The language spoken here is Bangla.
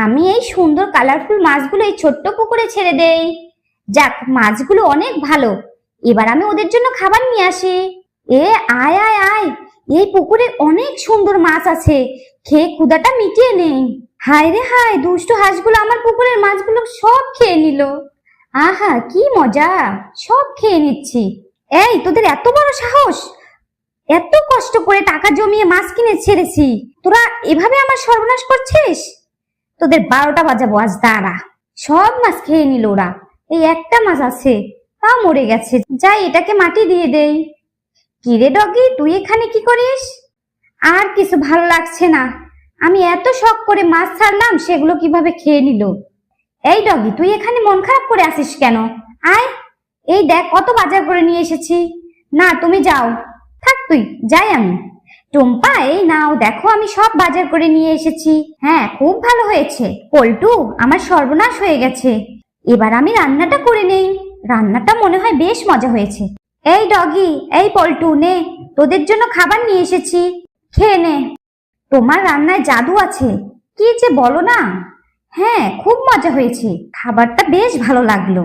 আমি এই সুন্দর কালারফুল মাছগুলো এই ছোট্ট পুকুরে ছেড়ে দেই। যাক, মাছগুলো অনেক ভালো। এবার আমি ওদের জন্য খাবার নিয়ে আসি। এ আয় আয় আয়, এই পুকুরে অনেক সুন্দর মাছ আছে, খেয়ে ক্ষুধাটা মিটিয়ে নেই। হায় রে হায়, দুষ্টু হাঁসগুলো আমার পুকুরের মাছগুলো সব খেয়ে নিল। আহা কি মজা, সব খেয়ে নিচ্ছি। এই তোদের এত বড় সাহস! এত কষ্ট করে টাকা জমিয়ে মাছ কিনে ছেড়েছি, তোরা এভাবে আমার সর্বনাশ করছিস? তোদের 12টা বাজাবো আজ, দাঁড়া। সব মাছ খেয়ে নিল ওরা। এই একটা মাছ আছে, তা মরে গেছে। যাই, এটাকে মাটি দিয়ে দেই। কিরে ডগি, তুই এখানে কি করিস? আর কিছু ভালো লাগছে না। আমি এত শখ করে মাছ ছাড়লাম, সেগুলো কিভাবে খেয়ে নিল। এই ডগি, তুই এখানে মন খারাপ করে আসিস কেন? আয়, এই দেখ কত বাজার করে নিয়ে এসেছি। না, তুমি যাও। থাক তুই, যাই আমি। টুম্পা, এই নাও, দেখো আমি সব বাজার করে নিয়ে এসেছি। হ্যাঁ, খুব ভালো হয়েছে। পল্টু, আমার সর্বনাশ হয়ে গেছে। এবার আমি রান্নাটা করে নেই। রান্নাটা মনে হয় বেশ মজা হয়েছে। এই ডগি, এই পল্টু, নে, তোদের জন্য খাবার নিয়ে এসেছি, খেয়ে নে। তোমার রান্নায় জাদু আছে, কি যে বলো না। হ্যাঁ, খুব মজা হয়েছে, খাবারটা বেশ ভালো লাগলো।